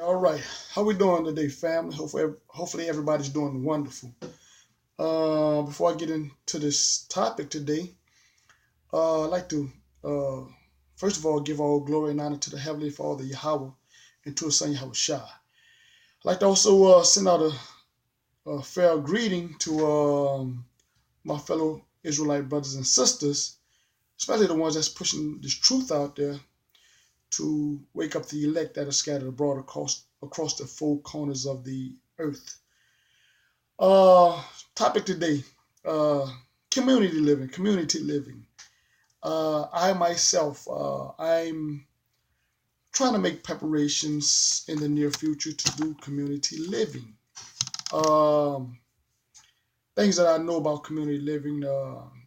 All right, how we doing today, family? Hopefully everybody's doing wonderful. Before I get into this topic today, I'd like to uh, first of all give all glory and honor to the Heavenly Father Yahweh and to His Son Yahweh Shai. I'd like to also send out a fair greeting to my fellow Israelite brothers and sisters, especially the ones that's pushing this truth out there to wake up the elect that are scattered abroad across the four corners of the earth. Uh, Topic today: uh, community living. Community living. I myself, I'm trying to make preparations in the near future to do community living. Um, Things that I know about community living.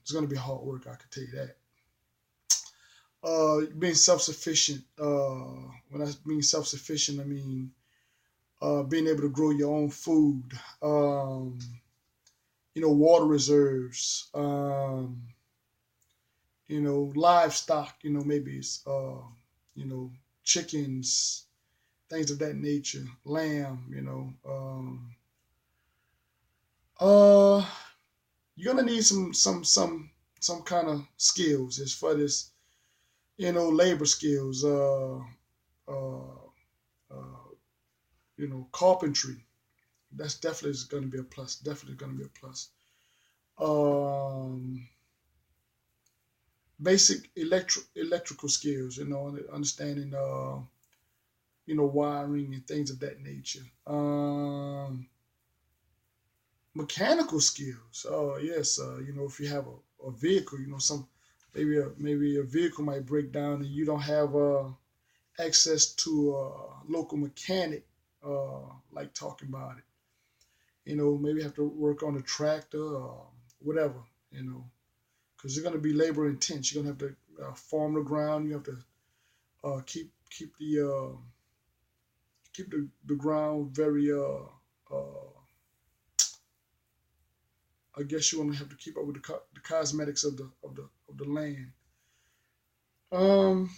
It's going to be hard work. I can tell you that. Being self-sufficient. When I mean self-sufficient, I mean being able to grow your own food. Water reserves. Livestock. Maybe it's chickens, things of that nature. Lamb. Uh, you're gonna need some kind of skills as far as labor skills. Uh, uh, Carpentry. That's definitely going to be a plus. Definitely going to be a plus. Um, Basic electrical skills. Understanding wiring and things of that nature. Mechanical skills. Oh yes. If you have a vehicle, some maybe a vehicle might break down and you don't have access to a local mechanic, like talking about it. Maybe have to work on a tractor or whatever, because you're going to be labor intense. You're going to have to farm the ground. You have to keep the ground very I guess you want to have to keep up with the cosmetics of the land. Um,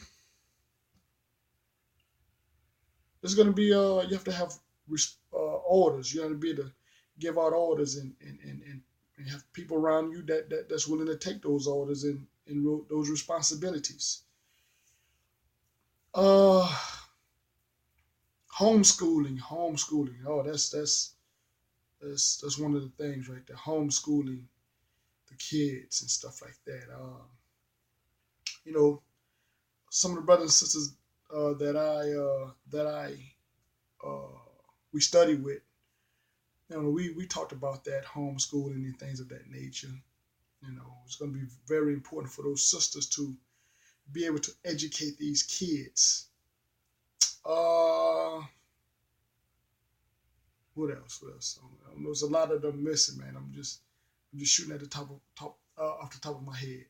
there's going to be you have to have orders. You have to be able to give out orders and have people around you that's willing to take those orders and those responsibilities. Uh, homeschooling. Oh, that's one of the things right there. Homeschooling the kids and stuff like that. You know, some of the brothers and sisters that I uh, we study with. We talked about that homeschooling and things of that nature. It's going to be very important for those sisters to be able to educate these kids. Uh, what else? What else? There's a lot of them missing, man. I'm just shooting at the top off the top of my head.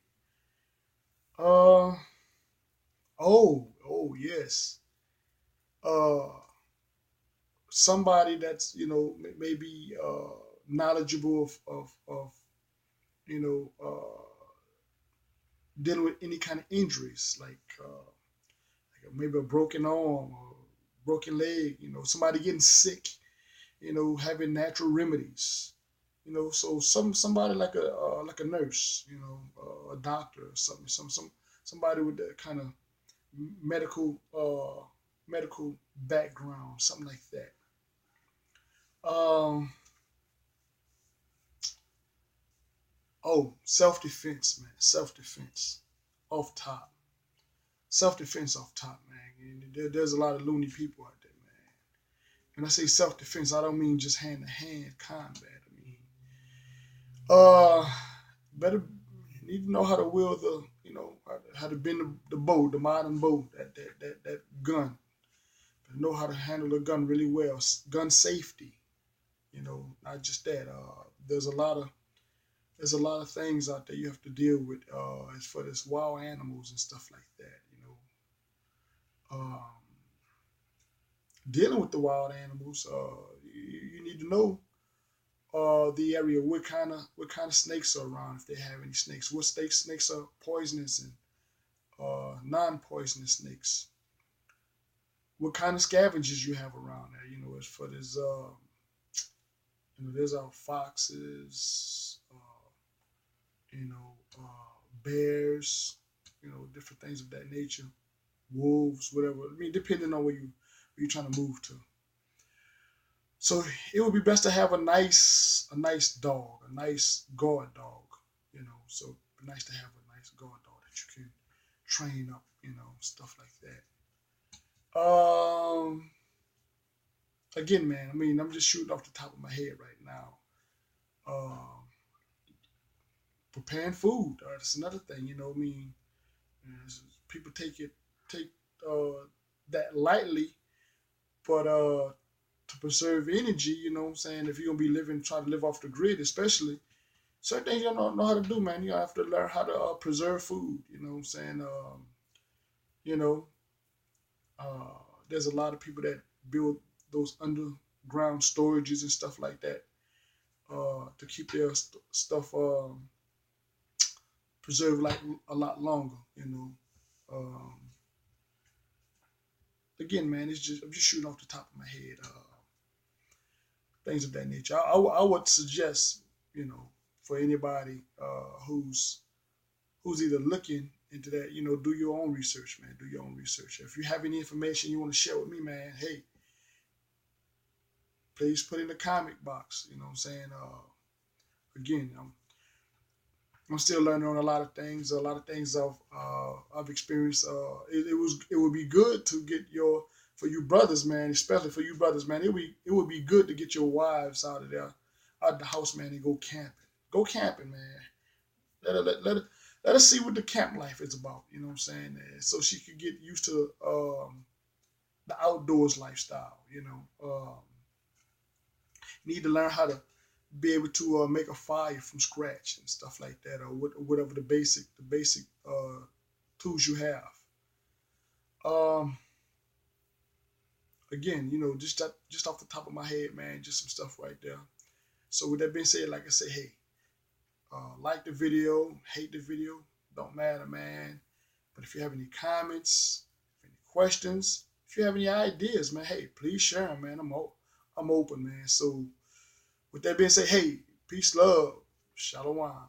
Uh, oh yes. Uh, Somebody that's maybe knowledgeable of you know dealing with any kind of injuries like maybe a broken arm or broken leg. Somebody getting sick. Having natural remedies. So somebody like a nurse. A doctor or something. Somebody with that kind of medical medical background, something like that. Um, oh, self defense, man. Self defense off top. Self defense off top, man. There's a lot of loony people out there, man. When I say self defense, I don't mean just hand to hand combat. I mean, uh, better you need to know how to wield how to bend the bow, the modern bow, that gun. Know how to handle the gun really well. Gun safety. Not just that. There's a lot of things out there you have to deal with as for this wild animals and stuff like that. Um, Dealing with the wild animals, you need to know the area, what kind of snakes are around, if they have any snakes, what snakes are poisonous and non-poisonous snakes. what kind of scavengers you have around there. You know, as for this, there's our foxes, bears, different things of that nature, wolves, whatever. I mean, depending on where you're trying to move to. So it would be best to have a nice dog, a nice guard dog. So it'd be nice to have a nice guard dog that you can train up, stuff like that. Again, man, I mean, I'm just shooting off the top of my head right now. Um, Preparing food, that's another thing. I mean, people take that lightly, but to preserve energy, what I'm saying, if you're gonna be try to live off the grid, especially certain things you don't know how to do, man. You have to learn how to preserve food. You know what I'm saying? You know, uh, there's a lot of people that build those underground storages and stuff like that to keep their stuff preserved like a lot longer. Um, Again, man, I'm just shooting off the top of my head. Things of that nature. I would suggest, for anybody who's either looking into that, do your own research, man. Do your own research. If you have any information you want to share with me, man, hey, please put in the comment box. You know what I'm saying? Again, I'm still learning on a lot of things. A lot of things I've experienced. It would be good to get for you brothers, man, especially for you brothers, man. It would be good to get your wives out of there, out of the house, man, and go camping. Go camping, man. Let her see what the camp life is about. You know what I'm saying? So she could get used to the outdoors lifestyle. Need to learn how to be able to make a fire from scratch and stuff like that, or whatever the basic tools you have. Um, Again, just off the top of my head, man, just some stuff right there. So with that being said, like I say, hey, like the video, hate the video, don't matter, man. But if you have any comments, any questions, if you have any ideas, man, hey, please share them, man. I'm open, man. So with that being said, hey, peace, love, shalom.